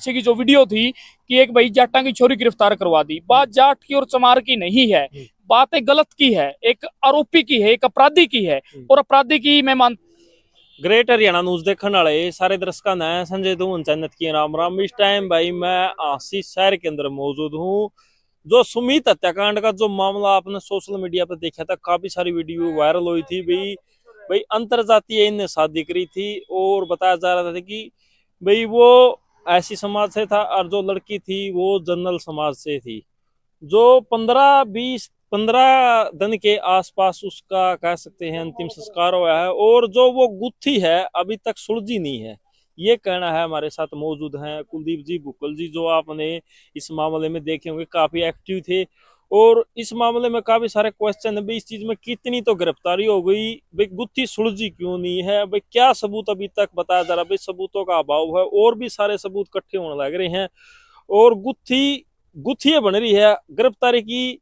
पीछे की जो वीडियो थी कि एक भाई जाटा की छोरी गिरफ्तार करवा दी, बात जाट की और चमार की नहीं है, बातें गलत की है, एक आरोपी की है, एक अपराधी की है। और अपराधी की मैं मान ग्रेट हरियाणा न्यूज देखने वाले सारे दर्शकों ने संजय धून चैनल की राम राम। इस टाइम भाई मैं आशीष शहर के अंदर मौजूद हूँ। जो सुमित हत्याकांड का जो मामला आपने सोशल मीडिया पर देखा था, काफी सारी वीडियो वायरल हुई थी। भाई भाई अंतरजातीय इनने शादी करी थी और बताया जा रहा था कि भाई वो ऐसी समाज से था और जो लड़की थी वो जनरल समाज से थी। जो 15 दिन के आसपास उसका कह सकते हैं अंतिम संस्कार हुआ है और जो वो गुत्थी है अभी तक सुलझी नहीं है, ये कहना है। हमारे साथ मौजूद हैं कुलदीप जी बुक्कल जी, जो आपने इस मामले में देखे होंगे, काफी एक्टिव थे और इस मामले में काफी सारे क्वेश्चन है। भाई इस चीज में कितनी तो गिरफ्तारी हो गई, भाई गुत्थी सुलझी क्यों नहीं है, भाई क्या सबूत अभी तक बताया जा रहा है, भाई सबूतों का अभाव है और भी सारे सबूत इकट्ठे होने लग रहे हैं और गुत्थी गुत्थियां बन रही है। गिरफ्तारी की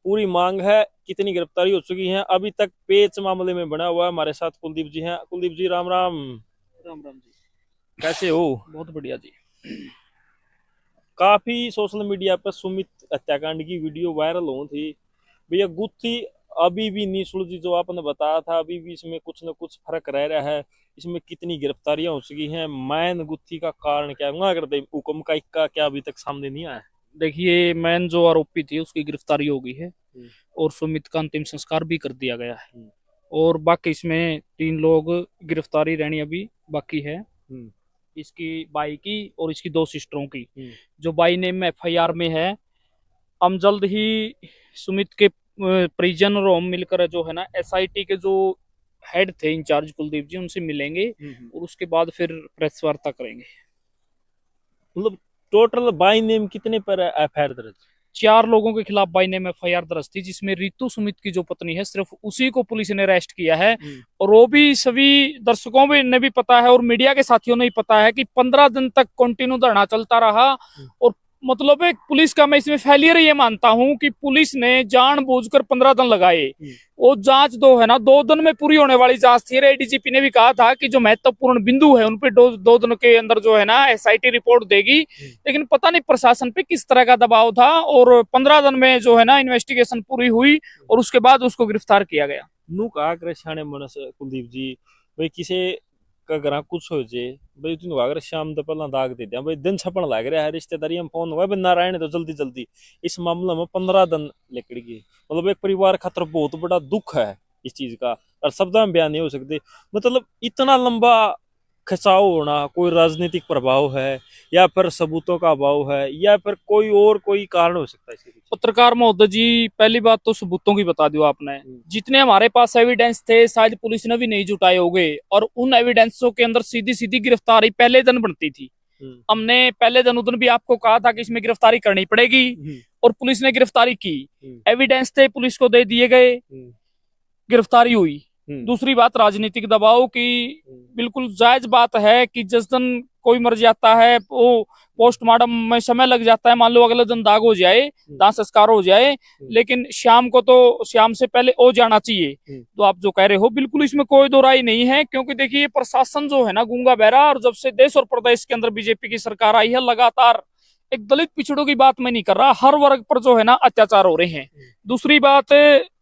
पूरी मांग है। कितनी गिरफ्तारी हो चुकी है अभी तक, पेच मामले में बना हुआ है। हमारे साथ कुलदीप जी हैं। कुलदीप जी राम राम। राम राम जी। कैसे हो? बहुत बढ़िया जी। काफी सोशल मीडिया पर सुमित हत्याकांड की वीडियो वायरल हो थी। भैया गुत्थी अभी भी नहीं सुलझी, जो आपने बताया था अभी भी इसमें कुछ न कुछ फर्क रह रहा है। इसमें कितनी गिरफ्तारियां हो चुकी हैं, मैन गुत्थी का कारण क्या है, करते हुक्म का इक्का क्या अभी तक सामने नहीं आया? देखिए, मैन जो आरोपी थी उसकी गिरफ्तारी हो गई है और सुमित का अंतिम संस्कार भी कर दिया गया है। और बाकी इसमें 3 लोग गिरफ्तारी रहनी अभी बाकी है, इसकी बाई की और इसकी 2 सिस्टरों की। जो बाई नेम एफआईआर में है। हम जल्द ही सुमित के परिजन और हम मिलकर जो है ना एसआईटी के जो हेड थे इंचार्ज कुलदीप जी, उनसे मिलेंगे और उसके बाद फिर प्रेस वार्ता करेंगे। मतलब टोटल बाई नेम कितने पर एफआईआर दर्ज? 4 लोगों के खिलाफ बाई नेम एफआईआर दर्ज थी, जिसमें रितु सुमित की जो पत्नी है सिर्फ उसी को पुलिस ने अरेस्ट किया है। और वो भी सभी दर्शकों ने भी पता है और मीडिया के साथियों ने भी पता है कि 15 दिन तक कंटिन्यू धरना चलता रहा। और मतलब एक पुलिस का मैं इसमें फेलियर ये मानता हूं कि पुलिस ने जानबूझकर 15 दिन लगाए। वो जांच दो है ना 2 दिन में पूरी होने वाली जांच थी। एडीजीपी ने भी कहा था कि जो महत्वपूर्ण बिंदु है उन पे 2 दिन के अंदर जो है ना एसआईटी रिपोर्ट देगी। लेकिन पता नहीं प्रशासन पे किस तरह का दबाव था और 15 दिन में जो है ना इन्वेस्टिगेशन पूरी हुई और उसके बाद उसको गिरफ्तार किया गया। नु का कृष्ण मनस कुलदीप जी, भाई किसी का घर कुछ हो जाए, भाई तुम अगर शाम तो पहला दाग दे दिया, भाई दिन छपन लग रहा है, रिश्तेदारी में फोन हुआ भाई नारायण तो जल्दी जल्दी। इस मामले में 15 दिन निकल गए, मतलब एक परिवार खातर बहुत बड़ा दुख है इस चीज का, और शब्द में बयान नहीं हो सकते। मतलब इतना लंबा खिंचाव होना, कोई राजनीतिक प्रभाव है या फिर सबूतों का अभाव है या फिर कोई कारण हो सकता है इसके पीछे? पत्रकार महोदय जी, पहली बात तो सबूतों की बता दो आपने। जितने हमारे पास एविडेंस थे शायद पुलिस ने भी नहीं जुटाए होंगे और उन एविडेंसों के अंदर सीधी सीधी गिरफ्तारी पहले दिन बनती थी। हमने पहले दिन उस दिन भी आपको कहा था कि इसमें गिरफ्तारी करनी पड़ेगी और पुलिस ने गिरफ्तारी की। एविडेंस थे, पुलिस को दे दिए गए, गिरफ्तारी हुई। दूसरी बात राजनीतिक दबाव की, बिल्कुल जायज बात है कि जिस दिन कोई मर जाता है वो पोस्टमार्टम में समय लग जाता है, मान लो अगले दिन दाग हो जाए, दाह संस्कार हो जाए, लेकिन शाम को तो शाम से पहले हो जाना चाहिए। तो आप जो कह रहे हो बिल्कुल इसमें कोई दो राय नहीं है, क्योंकि देखिए प्रशासन जो है ना गूंगा बहरा, और जब से देश और प्रदेश के अंदर बीजेपी की सरकार आई है लगातार एक दलित पिछड़ों की बात मैं नहीं कर रहा, हर वर्ग पर जो है ना अत्याचार हो रहे हैं। दूसरी बात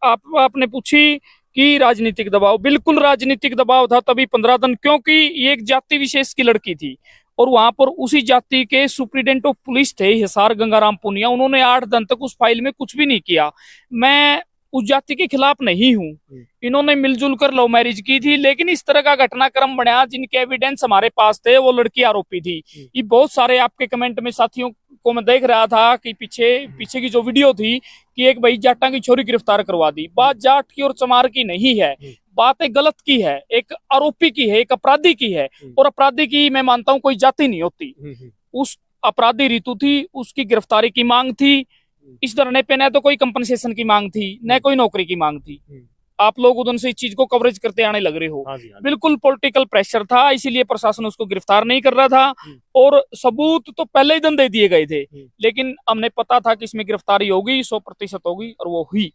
आपने पूछी कि राजनीतिक दबाव, बिल्कुल राजनीतिक दबाव था तभी 15 दिन, क्योंकि ये एक जाति विशेष की लड़की थी और वहां पर उसी जाति के सुप्रीडेंट ऑफ पुलिस थे हिसार गंगाराम पुनिया, उन्होंने 8 दिन तक उस फाइल में कुछ भी नहीं किया। मैं उस जाति के खिलाफ नहीं हूं, इन्होंने मिलजुल कर लव मैरिज की थी, लेकिन इस तरह का घटनाक्रम बना जिनके एविडेंस हमारे पास थे, वो लड़की आरोपी थी। ये बहुत सारे आपके कमेंट में साथियों को मैं देख रहा था कि पीछे पीछे की जो वीडियो थी कि एक भाई जाटा की छोरी गिरफ्तार करवा दी, बात जाट की और चमार की नहीं है, बातें गलत की है, एक आरोपी की है, एक अपराधी की है। और अपराधी की मैं मानता हूं कोई जाति नहीं होती। उस अपराधी रितु थी, उसकी गिरफ्तारी की मांग थी। इस धरने पे न तो कोई कंपनसेशन की मांग थी, न कोई नौकरी की मांग थी। आप लोग उधर से इस चीज को कवरेज करते आने लग रहे हो। हाँ जी, हाँ जी। बिल्कुल पॉलिटिकल प्रेशर था, इसीलिए प्रशासन उसको गिरफ्तार नहीं कर रहा था और सबूत तो पहले ही दिन दे दिए गए थे, लेकिन हमने पता था कि इसमें गिरफ्तारी होगी, 100% होगी और वो हुई।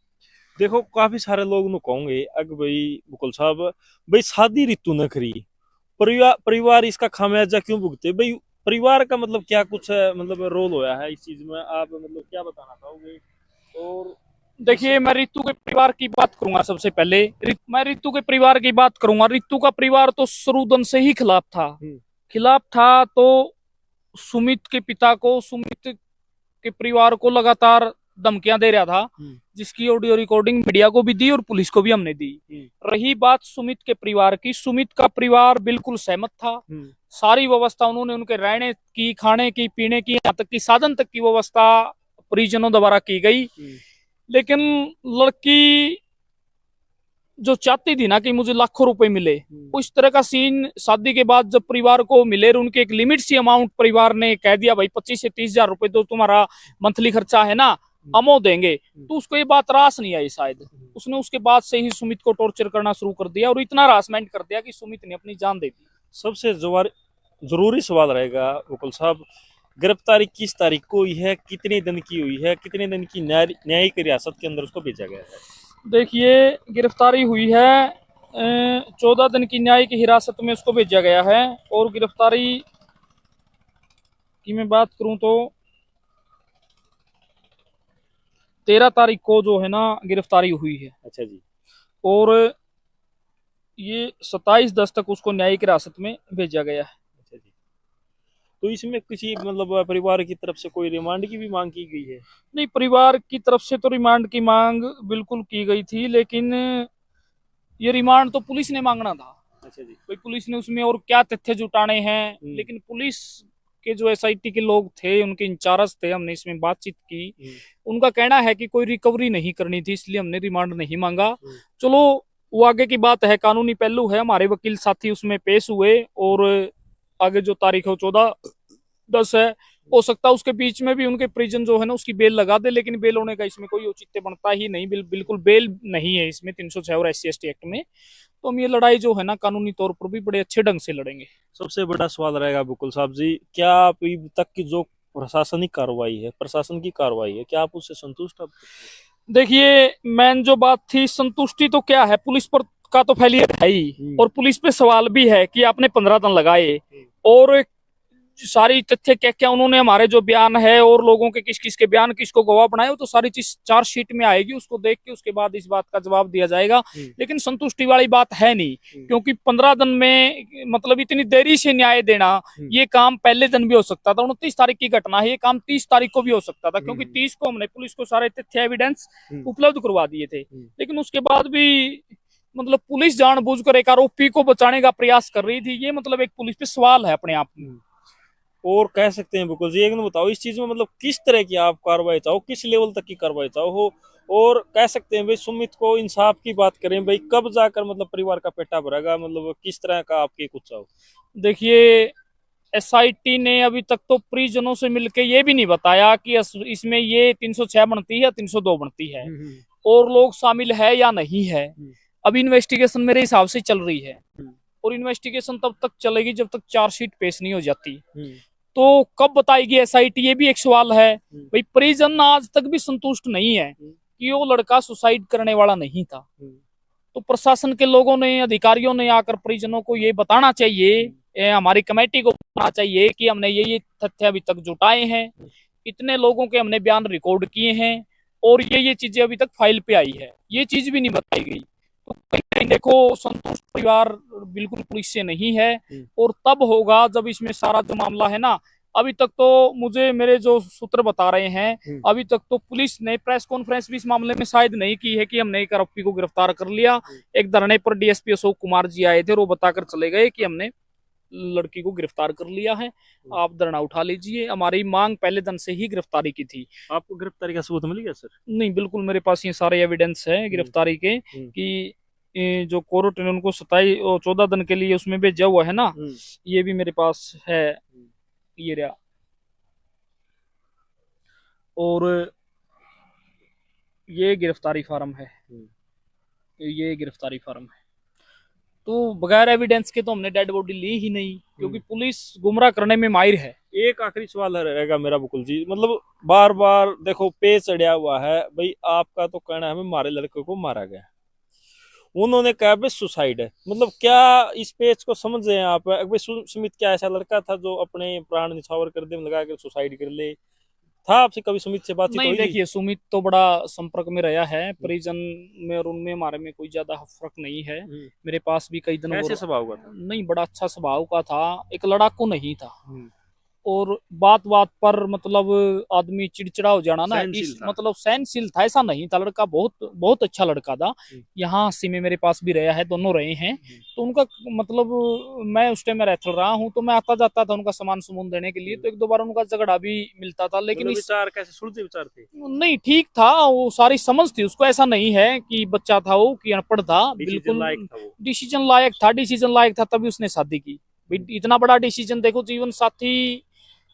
देखो काफी सारे लोग कहोगे अग भाई बुकुल साहब, भाई शादी रितु न करी, परिवार इसका खामियाजा क्यों भुगते? भाई परिवार का मतलब क्या कुछ मतलब रोल होया है इस चीज में, आप मतलब क्या बताना चाहोगे? और देखिए, मैं रितु के परिवार की बात करूंगा सबसे पहले। मैं रितु के परिवार की बात करूंगा। रितु का परिवार तो शुरुदन से ही खिलाफ था। खिलाफ था तो सुमित के पिता को, सुमित के परिवार को लगातार धमकियां दे रहा था, जिसकी ऑडियो रिकॉर्डिंग मीडिया को भी दी और पुलिस को भी हमने दी। रही बात सुमित के परिवार की, सुमित का परिवार बिल्कुल सहमत था। सारी व्यवस्था उन्होंने उनके रहने की, खाने की, पीने की, यहाँ तक की साधन तक की व्यवस्था परिजनों द्वारा की गई। लेकिन लड़की जो चाहती थी ना कि मुझे लाखों रुपए मिले, उस तरह का सीन शादी के बाद जब परिवार को मिले, उनके एक लिमिट सी अमाउंट परिवार ने कह दिया, भाई 25 से 30 हजार रुपए तो तुम्हारा मंथली खर्चा है ना, हम देंगे। तो उसको ये बात रास नहीं आई शायद। उसने उसके बाद से ही सुमित को टॉर्चर करना शुरू कर दिया और इतना हरासमेंट कर दिया कि सुमित ने अपनी जान दे दी। सबसे जरूरी सवाल रहेगा वकुल साहब, गिरफ्तारी किस तारीख को हुई है, कितने दिन की हुई है, कितने दिन की न्यायिक हिरासत के अंदर उसको भेजा गया है? देखिए, गिरफ्तारी हुई है 14 दिन की न्यायिक हिरासत में उसको भेजा गया है। और गिरफ्तारी की मैं बात करूं तो 13 तारीख को जो है ना गिरफ्तारी हुई है। अच्छा जी। और ये 27/10 तक उसको न्यायिक हिरासत में भेजा गया है। अच्छा जी। तो इसमें किसी मतलब परिवार की तरफ से कोई रिमांड की भी मांग की गई है? नहीं, परिवार की तरफ से तो रिमांड की मांग बिल्कुल की गई थी, लेकिन ये रिमांड तो पुलिस ने मांगना था। अच्छा जी। भाई पुलिस ने उसमें और क्या तथ्य जुटाने हैं, लेकिन पुलिस के जो एसआईटी के लोग थे, उनके इंचार्ज थे, हमने इसमें बातचीत की, उनका कहना है कि कोई रिकवरी नहीं करनी थी, इसलिए हमने रिमांड नहीं मांगा। चलो, वो आगे की बात है, कानूनी पहलू है। हमारे वकील साथी उसमें पेश हुए और आगे जो तारीख है 14/10 है। हो सकता है उसके बीच में भी उनके प्रिजन जो है ना उसकी बेल लगा दे, लेकिन बेल होने का इसमें कोई औचित्य बनता ही नहीं। बिल्कुल बेल नहीं है इसमें 306 और SC/ST एक्ट में। तो हम ये लड़ाई जो है ना कानूनी तौर पर भी बड़े अच्छे ढंग से लड़ेंगे। सबसे बड़ा सवाल रहेगा बुकुल साहब जी, क्या आप अभी तक की जो प्रशासनिक कार्रवाई है, प्रशासन की कार्रवाई है, क्या आप उससे संतुष्ट? देखिए, मेन जो बात थी, संतुष्टि तो क्या है, पुलिस पर का तो फेलियर है ही, और पुलिस पे सवाल भी है कि आपने 15 दिन लगाए और सारी तथ्य क्या क्या उन्होंने, हमारे जो बयान है और लोगों के किस किस के बयान किसको गवाह बनाए, तो सारी चीज चार्जशीट में आएगी। उसको देख के उसके बाद इस बात का जवाब दिया जाएगा। लेकिन संतुष्टि वाली बात है नहीं, क्योंकि 15 दिन में मतलब इतनी देरी से न्याय देना, ये काम पहले दिन भी हो सकता था। 29 तारीख की घटना है, ये काम 30 तारीख को भी हो सकता था, क्योंकि 30 को हमने पुलिस को सारे तथ्य एविडेंस उपलब्ध करवा दिए थे। लेकिन उसके बाद भी मतलब पुलिस जानबूझकर एक आरोपी को बचाने का प्रयास कर रही थी। ये मतलब एक पुलिस पे सवाल है अपने आप में। और कह सकते हैं बिल्कुल जी, एक मिनट बताओ इस चीज में मतलब किस तरह की आप कार्रवाई चाहो, किस लेवल तक की कार्रवाई चाहो? और कह सकते हैं भाई सुमित को इंसाफ की बात करें, भाई कब जाकर मतलब परिवार का पेटा भरेगा, मतलब किस तरह का आपके कुछ चाहो? देखिए, SIT ने अभी तक तो परिजनों से मिलके ये भी नहीं बताया कि इसमें ये 306 बनती है या 302 बनती है, और लोग शामिल है या नहीं है। अभी इन्वेस्टिगेशन मेरे हिसाब से चल रही है, और इन्वेस्टिगेशन तब तक चलेगी जब तक चार्जशीट पेश नहीं हो जाती। तो कब बताएगी SIT, ये भी एक सवाल है। भाई परिजन आज तक भी संतुष्ट नहीं है कि वो लड़का सुसाइड करने वाला नहीं था। तो प्रशासन के लोगों ने, अधिकारियों ने आकर परिजनों को ये बताना चाहिए, हमारी कमेटी को बताना चाहिए कि हमने ये तथ्य अभी तक जुटाए हैं, इतने लोगों के हमने बयान रिकॉर्ड किए हैं, और ये चीजें अभी तक फाइल पे आई है। ये चीज भी नहीं बताई गई। तो कहीं कहीं देखो, संतुष्ट परिवार बिल्कुल पुलिस से नहीं है, और तब होगा जब इसमें सारा जो मामला है ना, अभी तक तो मुझे मेरे जो सूत्र बता रहे हैं, अभी तक तो पुलिस ने प्रेस कॉन्फ्रेंस भी इस मामले में शायद नहीं की है कि हमने एक आरोपी को गिरफ्तार कर लिया। एक धरने पर DSP अशोक कुमार जी आए थे और वो बताकर चले गए कि हमने लड़की को गिरफ्तार कर लिया है, आप धरना उठा लीजिए। हमारी मांग पहले दिन से ही गिरफ्तारी की थी। आपको गिरफ्तारी का सबूत मिल गया सर? नहीं, बिल्कुल मेरे पास ये सारे एविडेंस है गिरफ्तारी के, कि जो कोर्ट ने उनको 14 दिन के लिए उसमें भेजा हुआ है ना, ये भी मेरे पास है, ये रहा। और ये गिरफ्तारी फार्म है, ये गिरफ्तारी फार्म है। तो बगैर एविडेंस के तो हमने डेड बॉडी ली ही नहीं, क्योंकि पुलिस गुमराह करने में माहिर है। एक आखिरी सवाल रहेगा मेरा बुकुल जी, मतलब बार बार देखो पे चढ़िया हुआ है भाई, आपका तो कहना है हमारे लड़के को मारा गया, उन्होंने कहा भाई सुसाइड है। मतलब क्या इस पेज को समझ रहे हैं आप? भाई सुमित क्या ऐसा लड़का था जो अपने प्राण निछावर कर दे, लगा कर सुसाइड कर ले? था आपसे कभी सुमित से बातचीत नहीं, हुई थी? देखिए सुमित तो बड़ा संपर्क में रहा है, परिजन में और उनमें हमारे में कोई ज्यादा फर्क नहीं है। मेरे पास भी कई दिन कैसे स्वभाव का था? नहीं, बड़ा अच्छा स्वभाव का था, एक लड़ाकू नहीं था। और बात बात पर मतलब आदमी चिड़चिड़ा हो जाना ना, सहनशील इस था। मतलब सहनशील था ऐसा नहीं था। लड़का बहुत बहुत अच्छा लड़का था। यहाँ अस्सी में मेरे पास भी रहा है, दोनों रहे हैं। तो उनका मतलब मैं उस टाइम में रहता रहा हूँ, तो मैं आता जाता था उनका सामान सुमून देने के लिए, तो एक दो बार उनका झगड़ा भी मिलता था, लेकिन मतलब इस विचार कैसे सुलझे विचार थे? नहीं, ठीक था वो, सारी समझ थी उसको। ऐसा नहीं है कि बच्चा था वो, कि अनपढ़ था, डिसीजन बिल्कुल लायक था वो। डिसीजन लायक था। डिसीजन लायक था तभी उसने शादी की। भाई इतना बड़ा डिसीजन देखो, जीवन साथी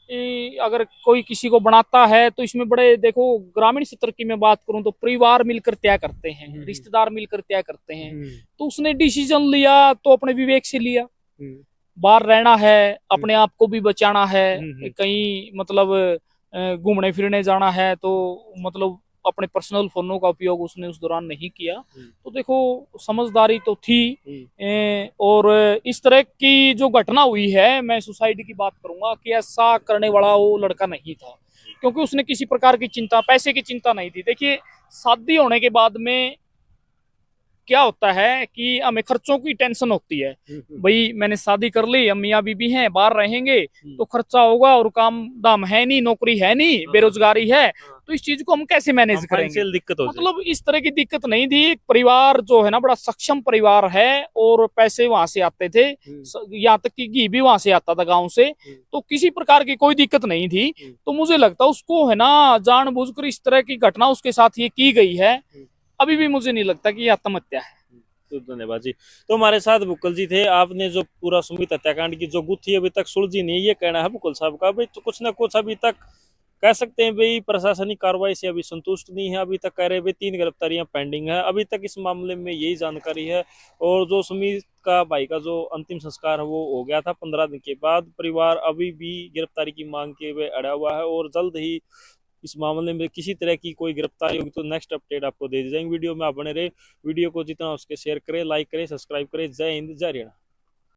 अगर कोई किसी को बनाता है तो इसमें बड़े देखो, ग्रामीण क्षेत्र की मैं बात करूं तो परिवार मिलकर तय करते हैं, रिश्तेदार मिलकर तय करते हैं। तो उसने डिसीजन लिया तो अपने विवेक से लिया। बाहर रहना है, अपने आप को भी बचाना है, कहीं मतलब घूमने फिरने जाना है, तो मतलब अपने पर्सनल फोनों का उपयोग उसने उस दौरान नहीं किया। तो देखो समझदारी तो थी। और इस तरह की जो घटना हुई है, मैं सुसाइड की बात करूंगा कि ऐसा करने वाला वो लड़का नहीं था, क्योंकि उसने किसी प्रकार की चिंता, पैसे की चिंता नहीं थी। देखिए शादी होने के बाद में क्या होता है कि हमें खर्चों की टेंशन होती है। भाई मैंने शादी कर ली, हम मियाँ बीबी हैं, बाहर रहेंगे तो खर्चा होगा, और काम दाम है नहीं, नौकरी है नहीं, बेरोजगारी है, तो इस चीज को हम कैसे मैनेज करेंगे? दिक्कत हो जाए। मतलब इस तरह की दिक्कत नहीं थी। परिवार जो है ना, बड़ा सक्षम परिवार है, और पैसे वहां से आते थे, यहाँ तक कि घी भी वहां से आता था गाँव से, तो किसी प्रकार की कोई दिक्कत नहीं थी। तो मुझे लगता उसको है ना, जानबूझकर इस तरह की घटना उसके साथ ये की गई है। अभी भी मुझे नहीं लगता कि ये आत्महत्या है। तो धन्यवाद जी। तो हमारे साथ बुक्कल जी थे। आपने जो पूरा सुमित हत्याकांड की जो गुत्थी अभी तक सुलझी नहीं, ये कहना है बुक्कल साहब का। भाई तो कुछ ना कुछ अभी तक कह सकते हैं भाई, प्रशासनिक कार्रवाई से अभी संतुष्ट नहीं है। अभी तक कह रहे भाई 3 गिरफ्तारियां पेंडिंग है अभी तक इस मामले में, यही जानकारी है। और जो सुमित का भाई का जो अंतिम संस्कार है वो हो गया था 15 दिन के बाद। परिवार अभी भी गिरफ्तारी की मांग के हुए अड़ा हुआ है, और जल्द ही इस मामले में किसी तरह की कोई गिरफ्तारी होगी तो नेक्स्ट अपडेट आपको दे दी जाएंगे। वीडियो में आप बने रहे, वीडियो को जितना उसके शेयर करें, लाइक करें, सब्सक्राइब करें। जय हिंद, जय हरियाणा।